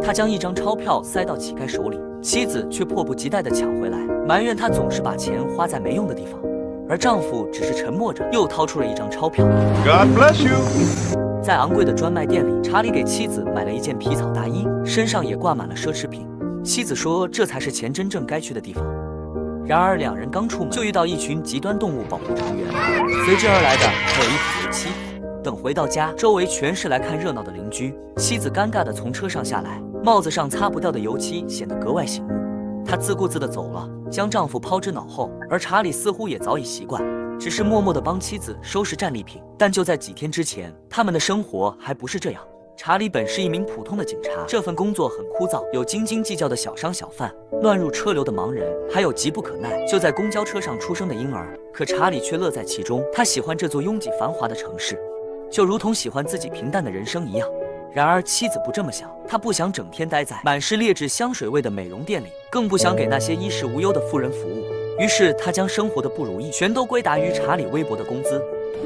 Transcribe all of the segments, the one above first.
他将一张钞票塞到乞丐手里，妻子却迫不及待地抢回来，埋怨他总是把钱花在没用的地方，而丈夫只是沉默着，又掏出了一张钞票。God bless you。在昂贵的专卖店里，查理给妻子买了一件皮草大衣，身上也挂满了奢侈品。妻子说，这才是钱真正该去的地方。然而，两人刚出门就遇到一群极端动物保护成员，随之而来的还有一匹油漆。等回到家，周围全是来看热闹的邻居。妻子尴尬地从车上下来，帽子上擦不掉的油漆显得格外醒目。她自顾自地走了，将丈夫抛之脑后。而查理似乎也早已习惯，只是默默地帮妻子收拾战利品。但就在几天之前，他们的生活还不是这样。查理本是一名普通的警察，这份工作很枯燥，有斤斤计较的小商小贩，乱入车流的盲人，还有急不可耐就在公交车上出生的婴儿。可查理却乐在其中，他喜欢这座拥挤繁华的城市，就如同喜欢自己平淡的人生一样。然而妻子不这么想，她不想整天待在满是劣质香水味的美容店里，更不想给那些衣食无忧的富人服务。于是她将生活的不如意全都归达于查理微薄的工资。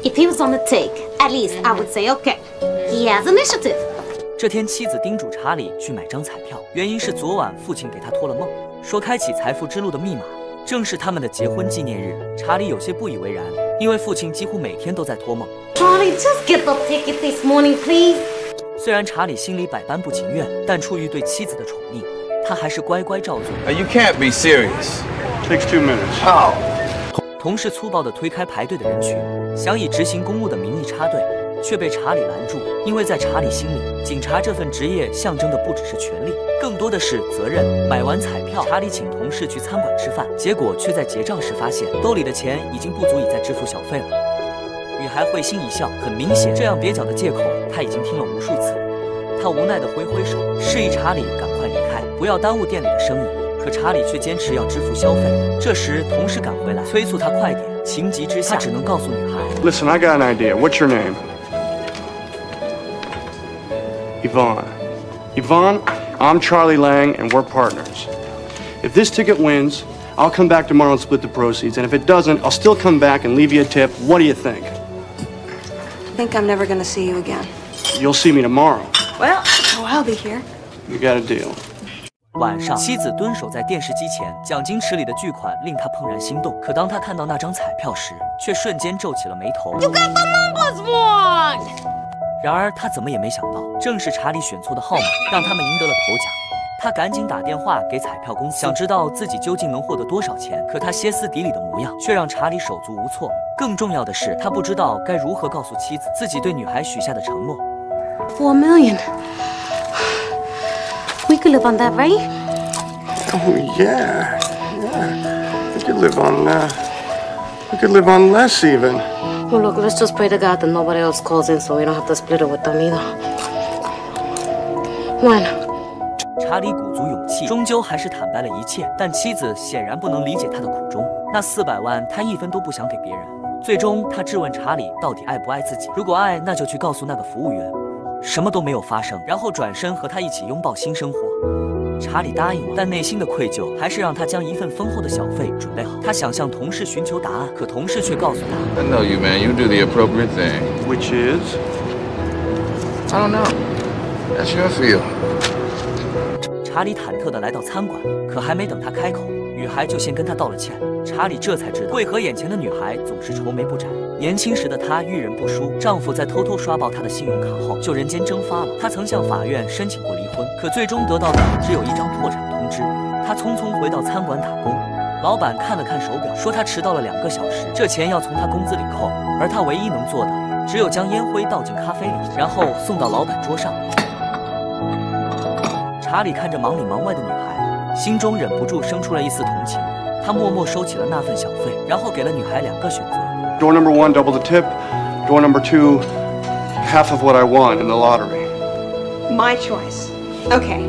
If he was on the take, at least I would say, okay, he has initiative. 这天，妻子叮嘱查理去买张彩票，原因是昨晚父亲给他托了梦，说开启财富之路的密码正是他们的结婚纪念日。查理有些不以为然，因为父亲几乎每天都在托梦。Charlie, just get the ticket this morning, please. 虽然查理心里百般不情愿，但出于对妻子的宠溺，他还是乖乖照做。You can't be serious. Takes 2 minutes. How? 同事粗暴地推开排队的人群，想以执行公务的名义插队，却被查理拦住。因为在查理心里，警察这份职业象征的不只是权利，更多的是责任。买完彩票，查理请同事去餐馆吃饭，结果却在结账时发现兜里的钱已经不足以再支付小费了。女孩会心一笑，很明显，这样蹩脚的借口她已经听了无数次。她无奈地挥挥手，示意查理赶快离开，不要耽误店里的生意。可查理却坚持要支付消费。这时，同事赶回来，催促他快点。情急之下，他只能告诉女孩 ：“Listen, I got an idea. What's your name?" Yvonne. Yvonne, I'm Charlie Lang, and we're partners. If this ticket wins, I'll come back tomorrow and split the proceeds. And if it doesn't, I'll still come back and leave you a tip. What do you think? I think I'm never gonna see you again. You'll see me tomorrow. Well, I'll be here. You got a deal. 晚上，妻子蹲守在电视机前，奖金池里的巨款令他怦然心动。可当他看到那张彩票时，却瞬间皱起了眉头。You got the numbers wrong! 然而他怎么也没想到，正是查理选错的号码，让他们赢得了头奖。他赶紧打电话给彩票公司，想知道自己究竟能获得多少钱。可他歇斯底里的模样，却让查理手足无措。更重要的是，他不知道该如何告诉妻子自己对女孩许下的承诺。$4 million. We could live on that, right? Oh yeah. We could live on. We could live on less even. Well, look, let's just pray to God that nobody else calls in, so we don't have to split it with them either. When? 查理鼓足勇气，终究还是坦白了一切。但妻子显然不能理解他的苦衷。那400万，他一分都不想给别人。最终，他质问查理到底爱不爱自己。如果爱，那就去告诉那个服务员。什么都没有发生，然后转身和他一起拥抱新生活。查理答应了，但内心的愧疚还是让他将一份丰厚的小费准备好。他想向同事寻求答案，可同事却告诉他 I know you, man. You do the appropriate thing. Which is? I don't know. That's your field. 查理忐忑地来到餐馆，可还没等他开口，女孩就先跟他道了歉。查理这才知道，为何眼前的女孩总是愁眉不展。年轻时的她遇人不淑，丈夫在偷偷刷爆她的信用卡后，就人间蒸发了。她曾向法院申请过离婚，可最终得到的只有一张破产通知。她匆匆回到餐馆打工，老板看了看手表，说她迟到了2个小时，这钱要从她工资里扣。而她唯一能做的，只有将烟灰倒进咖啡里，然后送到老板桌上。查理看着忙里忙外的女孩，心中忍不住生出了一丝同情。他默默收起了那份小费，然后给了女孩2个选择。Door number 1, double the tip. Door number 2, half of what I won in the lottery. My choice. Okay.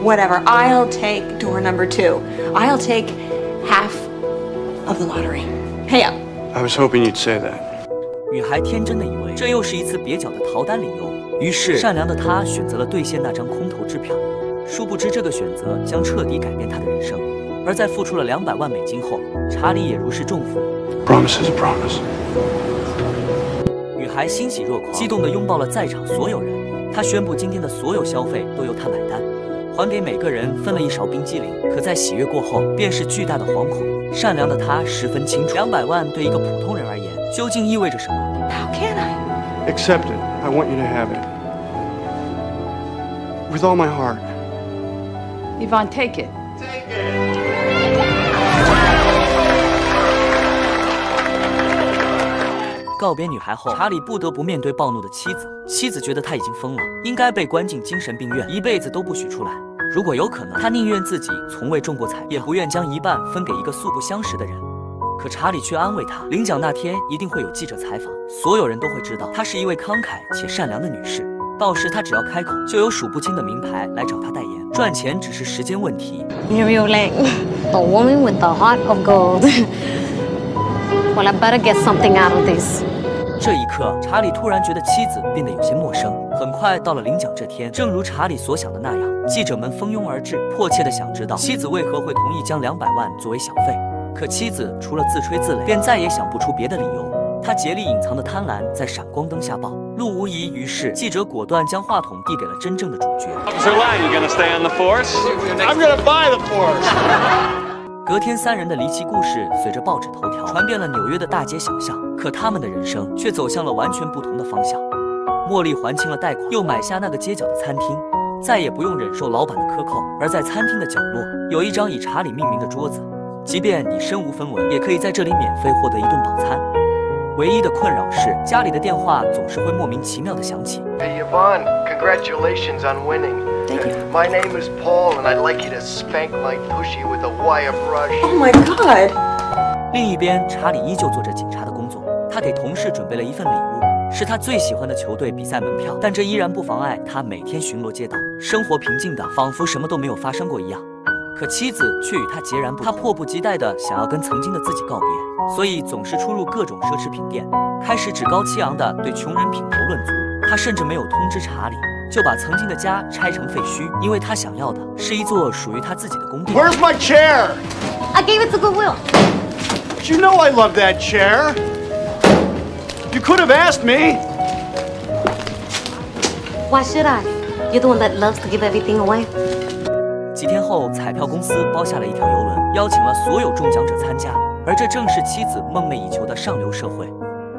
Whatever. I'll take door number 2. I'll take half of the lottery. Pay up. I was hoping you'd say that. 女孩天真的以为这又是一次蹩脚的逃单理由，于是善良的她选择了兑现那张空头支票。殊不知这个选择将彻底改变她的人生。而在付出了200万美金后，查理也如释重负。Promise is a promise. 女孩欣喜若狂，激动地拥抱了在场所有人。他宣布今天的所有消费都由他买单，还给每个人分了一勺冰激凌。可在喜悦过后，便是巨大的惶恐。善良的他十分清楚，200万对一个普通人而言究竟意味着什么。How can I? Accept it. I want you to have it. With all my heart. Yvonne, take it. 告别女孩后，查理不得不面对暴怒的妻子。妻子觉得他已经疯了，应该被关进精神病院，一辈子都不许出来。如果有可能，他宁愿自己从未中过彩票，也不愿将一半分给一个素不相识的人。可查理却安慰他，领奖那天一定会有记者采访，所有人都会知道她是一位慷慨且善良的女士。到时她只要开口，就有数不清的名牌来找她代言，赚钱只是时间问题。You're real lame. The woman with the heart of gold. Well, I better get something out of this. 这一刻，查理突然觉得妻子变得有些陌生。很快到了领奖这天，正如查理所想的那样，记者们蜂拥而至，迫切地想知道妻子为何会同意将200万作为小费。可妻子除了自吹自擂，便再也想不出别的理由。她竭力隐藏的贪婪在闪光灯下爆露无遗，于是记者果断将话筒递给了真正的主角。Officer Lang, you gonna stay on the force? I'm gonna buy the force. 隔天，3人的离奇故事随着报纸头条传遍了纽约的大街小巷，可他们的人生却走向了完全不同的方向。茉莉还清了贷款，又买下那个街角的餐厅，再也不用忍受老板的克扣。而在餐厅的角落，有一张以查理命名的桌子，即便你身无分文，也可以在这里免费获得一顿饱餐。唯一的困扰是，家里的电话总是会莫名其妙的响起。Hey Yvonne, congratulations on winning. Thank you. My name is Paul, and I'd like you to spank my tushy with a wire brush. Oh my God. 另一边，查理依旧做着警察的工作，他给同事准备了一份礼物，是他最喜欢的球队比赛门票，但这依然不妨碍他每天巡逻街道，生活平静的仿佛什么都没有发生过一样。可妻子却与他截然不同，他迫不及待地想要跟曾经的自己告别，所以总是出入各种奢侈品店，开始趾高气扬地对穷人品头论足。他甚至没有通知查理，就把曾经的家拆成废墟，因为他想要的是一座属于他自己的宫殿。 Where's my chair? I gave it to Goodwill. You know I love that chair. You could have asked me. Why should I? You're the one that loves to give everything away. 几天后，彩票公司包下了一条邮轮，邀请了所有中奖者参加，而这正是妻子梦寐以求的上流社会。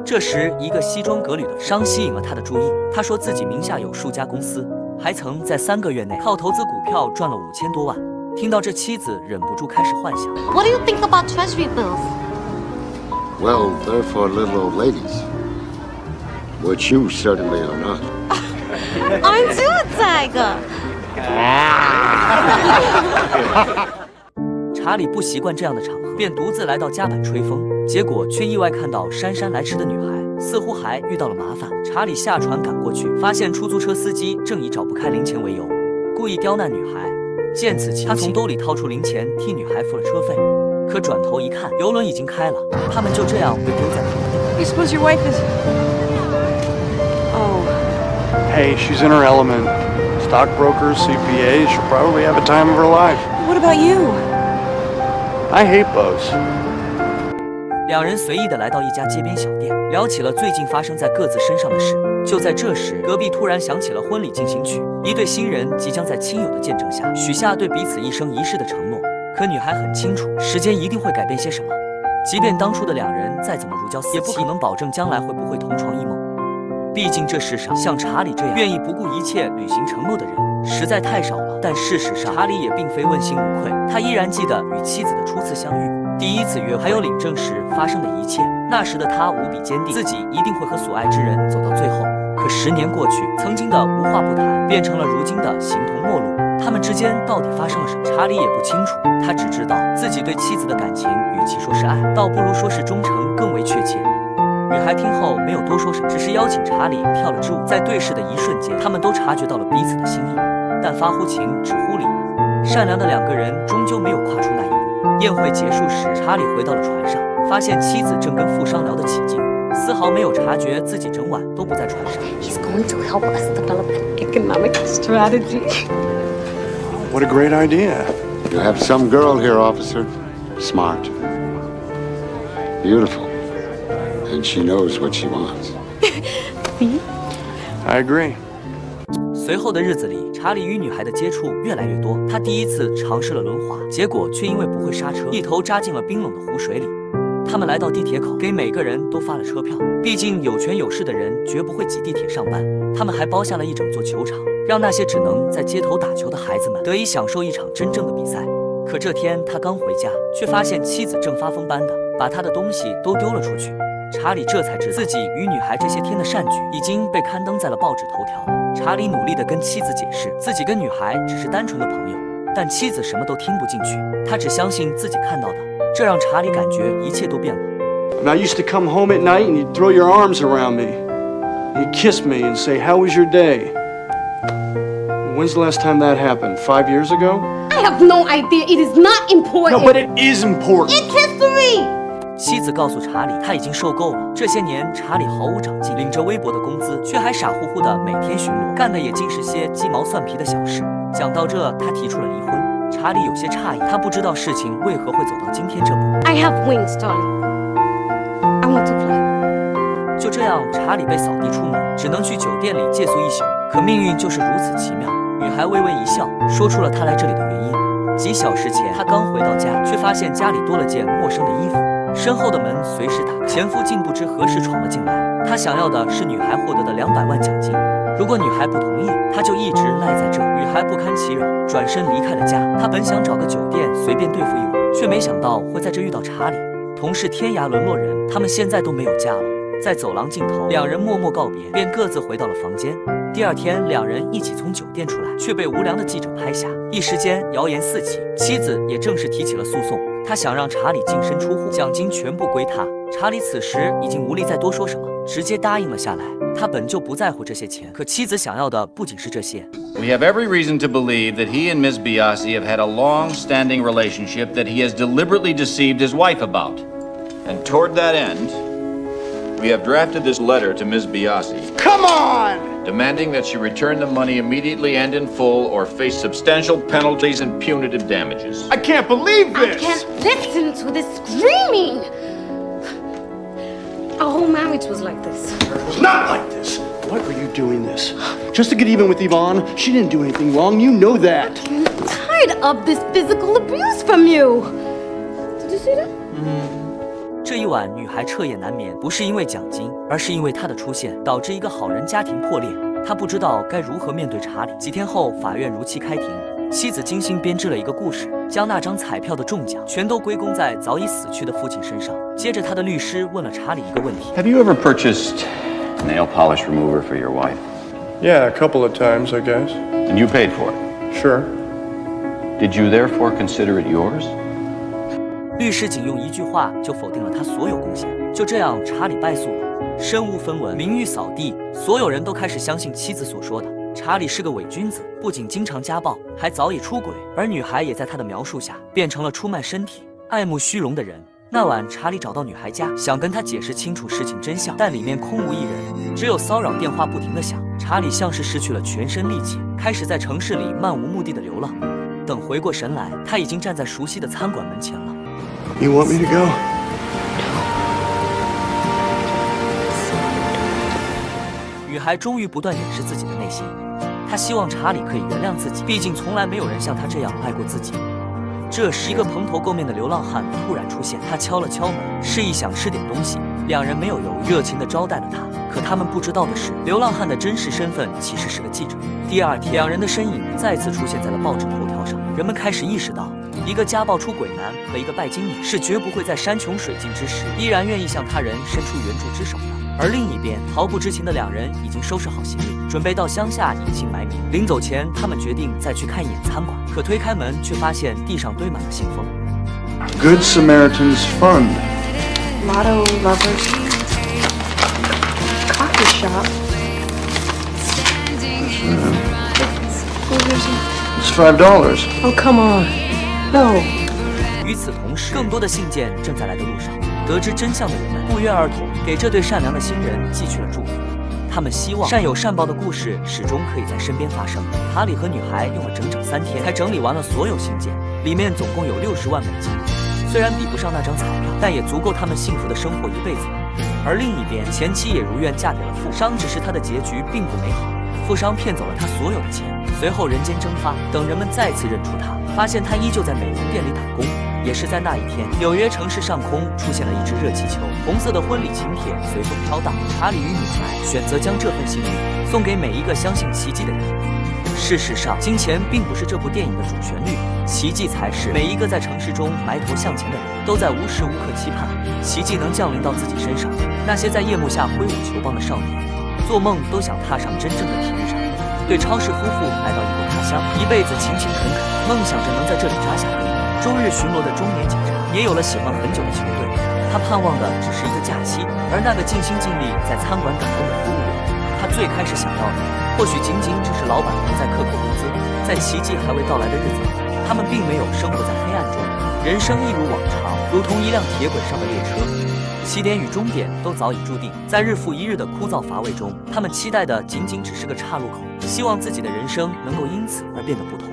这时，一个西装革履的商吸引了他的注意。他说自己名下有数家公司，还曾在3个月内靠投资股票赚了5000多万。听到这，妻子忍不住开始幻想。What do you think about treasury bills? Well, they're for little old ladies, which you certainly are not. Aren't you a tiger? 查理不习惯这样的场合，便独自来到甲板吹风，结果却意外看到姗姗来迟的女孩，似乎还遇到了麻烦。查理下船赶过去，发现出租车司机正以找不开零钱为由，故意刁难女孩。见此情形，他从兜里掏出零钱替女孩付了车费。可转头一看，游轮已经开了，他们就这样被丢在了河里。 You suppose your wife is... Oh. Hey, she's in her element. Stockbrokers, CPAs, she'll probably have a time of her life. What about you? I hate boats. 2人随意地来到一家街边小店，聊起了最近发生在各自身上的事。就在这时，隔壁突然响起了婚礼进行曲，一对新人即将在亲友的见证下许下对彼此一生一世的承诺。可女孩很清楚，时间一定会改变些什么，即便当初的2人再怎么如胶似漆，也不可能保证将来会不会同床异梦。毕竟这世上像查理这样愿意不顾一切履行承诺的人实在太少了。但事实上，查理也并非问心无愧，他依然记得与妻子的初次相遇、第一次约会，还有领证时发生的一切。那时的他无比坚定，自己一定会和所爱之人走到最后。可10年过去，曾经的无话不谈变成了如今的形同陌路。他们之间到底发生了什么？查理也不清楚，他只知道自己对妻子的感情，与其说是爱，倒不如说是忠诚更为确切。女孩听后没有多说什么，只是邀请查理跳了支舞。在对视的一瞬间，他们都察觉到了彼此的心意，但发乎情，止乎礼。善良的2个人终究没有跨出那一步。宴会结束时，查理回到了船上，发现妻子正跟富商聊得起劲，丝毫没有察觉自己整晚都不在船上。He's going to help us develop an economic strategy. What a great idea. You have some girl here, officer. Smart. Beautiful. And she knows what she wants. I agree. 随后的日子里，查理与女孩的接触越来越多。他第一次尝试了轮滑，结果却因为不会刹车，一头扎进了冰冷的湖水里。他们来到地铁口，给每个人都发了车票。毕竟有权有势的人绝不会挤地铁上班。他们还包下了一整座球场，让那些只能在街头打球的孩子们得以享受一场真正的比赛。可这天他刚回家，却发现妻子正发疯般的把他的东西都丢了出去。查理这才知道自己与女孩这些天的善举已经被刊登在了报纸头条。查理努力地跟妻子解释，自己跟女孩只是单纯的朋友，但妻子什么都听不进去，她只相信自己看到的，这让查理感觉一切都变了。I used to come home at night and you'd throw your arms around me. You'd kiss me and say, "How was your day?" When's the last time that happened? 5 years ago? I have no idea. It is not important. No, but it is important. It's history. 妻子告诉查理，他已经受够了。这些年，查理毫无长进，领着微薄的工资，却还傻乎乎的每天巡逻，干的也尽是些鸡毛蒜皮的小事。讲到这，他提出了离婚。查理有些诧异，他不知道事情为何会走到今天这步。I have wings, Charlie. I want to fly. 就这样，查理被扫地出门，只能去酒店里借宿一宿。可命运就是如此奇妙。女孩微微一笑，说出了她来这里的原因。几小时前，她刚回到家，却发现家里多了件陌生的衣服。身后的门随时打开，前夫竟不知何时闯了进来。他想要的是女孩获得的200万奖金。如果女孩不同意，他就一直赖在这。女孩不堪其扰，转身离开了家。他本想找个酒店随便对付一晚，却没想到会在这遇到查理。同是天涯沦落人，他们现在都没有家了。在走廊尽头，两人默默告别，便各自回到了房间。第二天，两人一起从酒店出来，却被无良的记者拍下，一时间谣言四起。妻子也正式提起了诉讼，她想让查理净身出户，奖金全部归他。查理此时已经无力再多说什么，直接答应了下来。他本就不在乎这些钱，可妻子想要的不仅是这些。We have every reason to believe that he and Ms. Biasi have had a long-standing relationship that he has deliberately deceived his wife about. And toward that end, we have drafted this letter to Ms. Biasi. Come on! Demanding that she return the money immediately and in full or face substantial penalties and punitive damages. I can't believe this! I can't listen to this screaming! Our whole marriage was like this. It was not like this. Why were you doing this? Just to get even with Yvonne? She didn't do anything wrong. You know that. I'm tired of this physical abuse from you. Did you see that? 这一晚，女孩彻夜难眠，不是因为奖金，而是因为她的出现导致一个好人家庭破裂。她不知道该如何面对查理。几天后，法院如期开庭，妻子精心编织了一个故事，将那张彩票的中奖全都归功在早已死去的父亲身上。接着，她的律师问了查理一个问题 Have you ever purchased nail polish remover for your wife? Yeah, a couple of times, I guess. And you paid for it? Sure. Did you therefore consider it yours? 律师仅用一句话就否定了他所有贡献。就这样，查理败诉了，身无分文，名誉扫地，所有人都开始相信妻子所说的。查理是个伪君子，不仅经常家暴，还早已出轨，而女孩也在他的描述下变成了出卖身体、爱慕虚荣的人。那晚，查理找到女孩家，想跟她解释清楚事情真相，但里面空无一人，只有骚扰电话不停地响。查理像是失去了全身力气，开始在城市里漫无目的的流浪。等回过神来，他已经站在熟悉的餐馆门前了。You want me to go? 女孩终于不断掩饰自己的内心，她希望查理可以原谅自己，毕竟从来没有人像他这样爱过自己。这时，一个蓬头垢面的流浪汉突然出现，他敲了敲门，示意想吃点东西。两人没有犹豫，热情地招待了他。可他们不知道的是，流浪汉的真实身份其实是个记者。第二天，两人的身影再次出现在了报纸头条上，人们开始意识到，一个家暴出轨男和一个拜金女是绝不会在山穷水尽之时依然愿意向他人伸出援助之手的。而另一边，毫不知情的两人已经收拾好行李，准备到乡下隐姓埋名。临走前，他们决定再去看一眼餐馆，可推开门却发现地上堆满了信封。Good Samaritans Fund. Lotto lovers. Coffee shop. It's $5. Oh, come on. No. 与此同时，更多的信件正在来的路上。得知真相的人们不约而同给这对善良的新人寄去了祝福。他们希望善有善报的故事始终可以在身边发生。查理和女孩用了整整3天才整理完了所有信件，里面总共有60万美金。虽然比不上那张彩票，但也足够他们幸福的生活一辈子了。而另一边，前妻也如愿嫁给了富商，只是他的结局并不美好。富商骗走了他所有的钱，随后人间蒸发。等人们再次认出他，发现他依旧在美容店里打工。也是在那一天，纽约城市上空出现了一只热气球，红色的婚礼请帖随风飘荡。查理与女孩选择将这份幸运送给每一个相信奇迹的人。事实上，金钱并不是这部电影的主旋律，奇迹才是。每一个在城市中埋头向前的人，都在无时无刻期盼奇迹能降临到自己身上。那些在夜幕下挥舞球棒的少年，做梦都想踏上真正的体育场。对超市夫妇来到异国他乡，一辈子勤勤恳恳，梦想着能在这里扎下根。周日巡逻的中年警察也有了喜欢很久的球队，他盼望的只是一个假期，而那个尽心尽力在餐馆打工的服务员，他最开始想要的或许仅仅只是老板不再克扣工资。在奇迹还未到来的日子里，他们并没有生活在黑暗中，人生一如往常，如同一辆铁轨上的列车，起点与终点都早已注定。在日复一日的枯燥乏味中，他们期待的仅仅只是个岔路口，希望自己的人生能够因此而变得不同。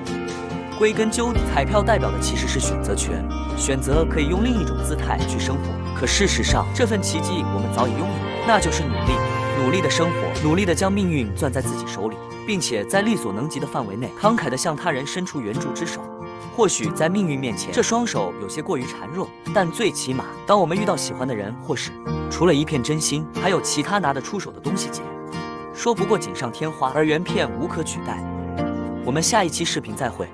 归根究底，彩票代表的其实是选择权，选择可以用另一种姿态去生活。可事实上，这份奇迹我们早已拥有，那就是努力，努力的生活，努力的将命运攥在自己手里，并且在力所能及的范围内，慷慨地向他人伸出援助之手。或许在命运面前，这双手有些过于孱弱，但最起码，当我们遇到喜欢的人或事，除了一片真心，还有其他拿得出手的东西捡。说不过锦上添花，而原片无可取代。我们下一期视频再会。